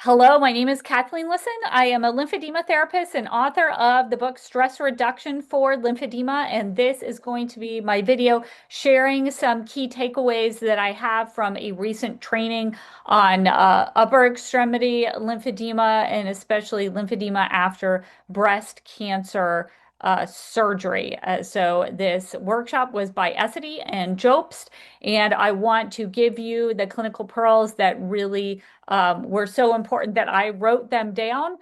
Hello, my name is Kathleen Lisson. I am a lymphedema therapist and author of the book Stress Reduction for Lymphedema, and this is going to be my video sharing some key takeaways that I have from a recent training on upper extremity lymphedema and especially lymphedema after breast cancer surgery. So this workshop was by Essity and Jobst, and I want to give you the clinical pearls that really were so important that I wrote them down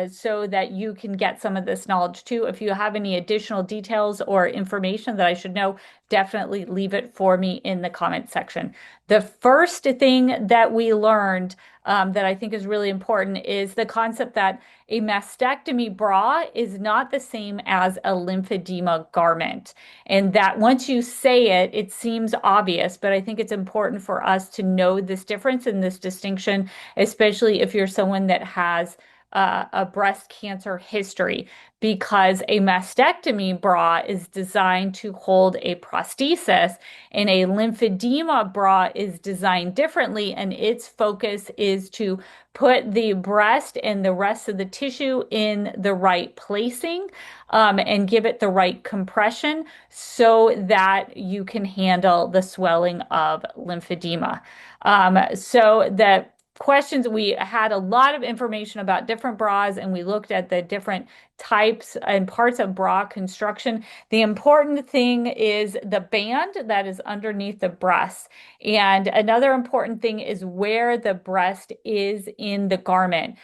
so that you can get some of this knowledge too. If you have any additional details or information that I should know, definitely leave it for me in the comment section. The first thing that we learned that I think is really important is the concept that a mastectomy bra is not the same as a lymphedema garment. And that once you say it, it seems obvious, but I think it's important for us to know this difference and this distinction, especially if you're someone that has a breast cancer history, because a mastectomy bra is designed to hold a prosthesis and a lymphedema bra is designed differently, and its focus is to put the breast and the rest of the tissue in the right placing and give it the right compression so that you can handle the swelling of lymphedema. So that questions, we had a lot of information about different bras and we looked at the different types and parts of bra construction. The important thing is the band that is underneath the breast. And another important thing is where the breast is in the garment.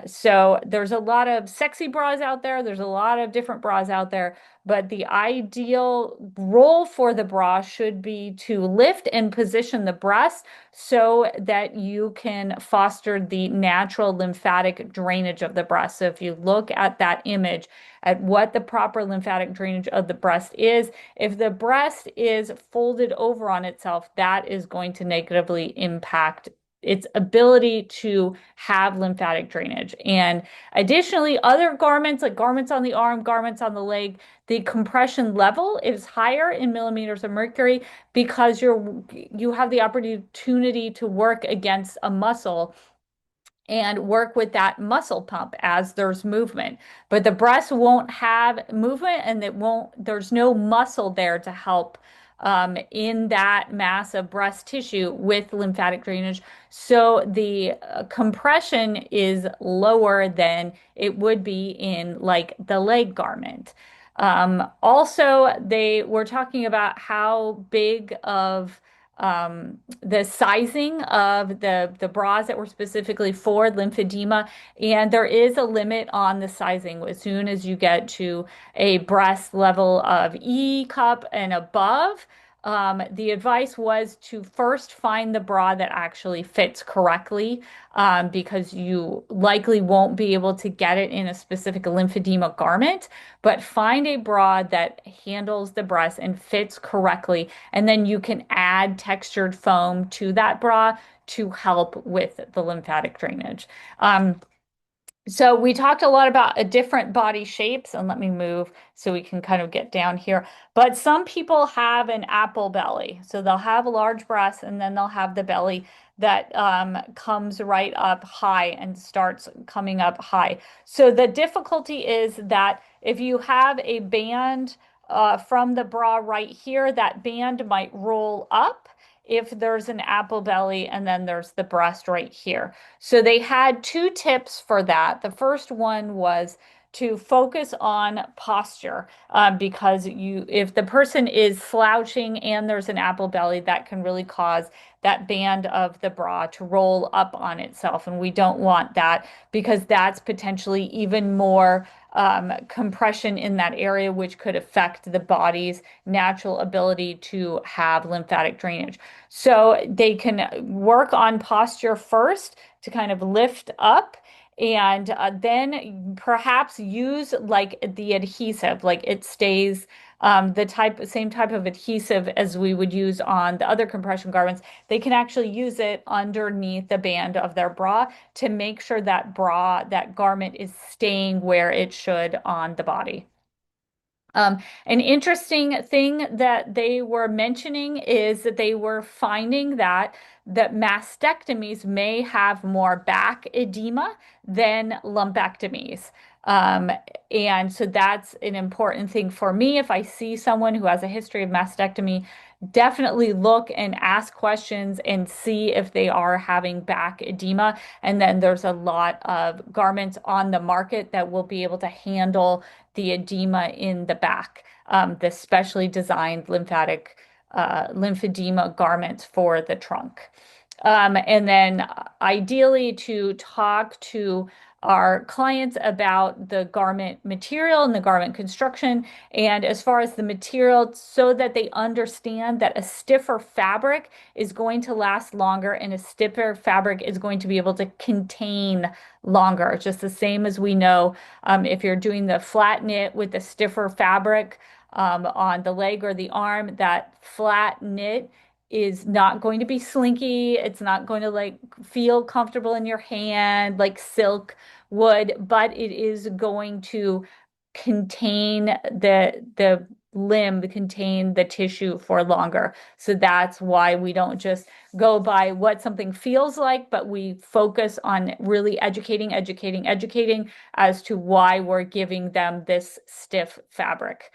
So there's a lot of sexy bras out there. There's a lot of different bras out there, but the ideal role for the bra should be to lift and position the breast so that you can foster the natural lymphatic drainage of the breast. So if you look at that image, at what the proper lymphatic drainage of the breast is, if the breast is folded over on itself, that is going to negatively impact its ability to have lymphatic drainage. And additionally, other garments, like garments on the arm, garments on the leg, the compression level is higher in millimeters of mercury because you have the opportunity to work against a muscle and work with that muscle pump as there's movement. But the breast won't have movement and there's no muscle there to help in that mass of breast tissue with lymphatic drainage. So the compression is lower than it would be in like the leg garment. Also, they were talking about how big of the sizing of the bras that were specifically for lymphedema, and there is a limit on the sizing. As soon as you get to a breast level of E cup and above, the advice was to first find the bra that actually fits correctly, because you likely won't be able to get it in a specific lymphedema garment, but find a bra that handles the breast and fits correctly, and then you can add textured foam to that bra to help with the lymphatic drainage. So we talked a lot about different body shapes, and let me move so we can kind of get down here. But some people have an apple belly. So they'll have a large breast and then they'll have the belly that comes right up high and starts coming up high. So the difficulty is that if you have a band from the bra right here, that band might roll up if there's an apple belly and then there's the breast right here. So they had two tips for that. The first one was to focus on posture, because if the person is slouching and there's an apple belly, that can really cause that band of the bra to roll up on itself. And we don't want that because that's potentially even more compression in that area, which could affect the body's natural ability to have lymphatic drainage. So they can work on posture first to kind of lift up, and then perhaps use like the adhesive, like it stays same type of adhesive as we would use on the other compression garments. They can actually use it underneath the band of their bra to make sure that garment is staying where it should on the body. An interesting thing that they were mentioning is that they were finding that mastectomies may have more back edema than lumpectomies. Um, and so that's an important thing for me. If I see someone who has a history of mastectomy, definitely look and ask questions and see if they are having back edema. And then there's a lot of garments on the market that will be able to handle the edema in the back, the specially designed lymphatic lymphedema garments for the trunk. And then ideally to talk to our clients about the garment material and the garment construction. And as far as the material, so that they understand that a stiffer fabric is going to last longer and a stiffer fabric is going to be able to contain longer. Just the same as we know, if you're doing the flat knit with the stiffer fabric on the leg or the arm, that flat knit is not going to be slinky. It's not going to like feel comfortable in your hand like silk would, but it is going to contain the limb, contain the tissue for longer. So that's why we don't just go by what something feels like, but we focus on really educating as to why we're giving them this stiff fabric.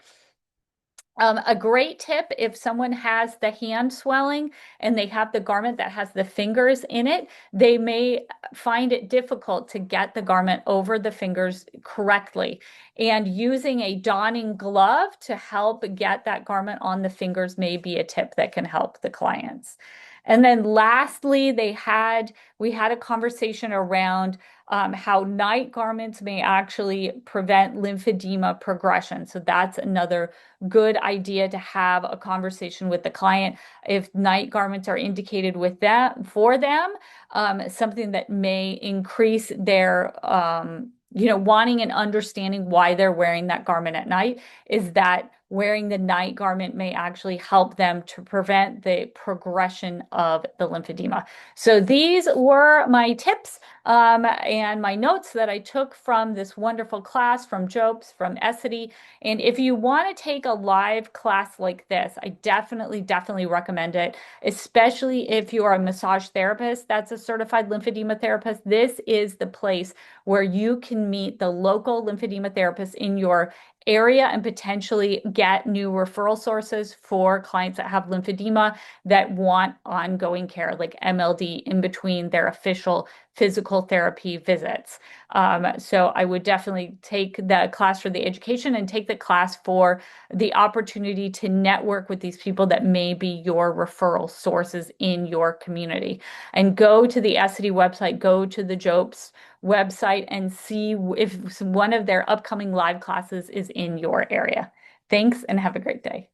A great tip if someone has the hand swelling and they have the garment that has the fingers in it, they may find it difficult to get the garment over the fingers correctly. And using a donning glove to help get that garment on the fingers may be a tip that can help the clients. And then lastly, we had a conversation around how night garments may actually prevent lymphedema progression. So that's another good idea to have a conversation with the client if night garments are indicated with that for them, something that may increase their wanting and understanding why they're wearing that garment at night is that wearing the night garment may actually help them to prevent the progression of the lymphedema. So these were my tips and my notes that I took from this wonderful class from Jobst, from Essity. And if you want to take a live class like this, I definitely recommend it, especially if you are a massage therapist that's a certified lymphedema therapist. This is the place where you can meet the local lymphedema therapist in your area and potentially get new referral sources for clients that have lymphedema that want ongoing care, like MLD, in between their official physical therapy visits. So I would definitely take the class for the education and take the class for the opportunity to network with these people that may be your referral sources in your community. And go to the Essity website, go to the Jobst website and see if one of their upcoming live classes is in your area. Thanks and have a great day.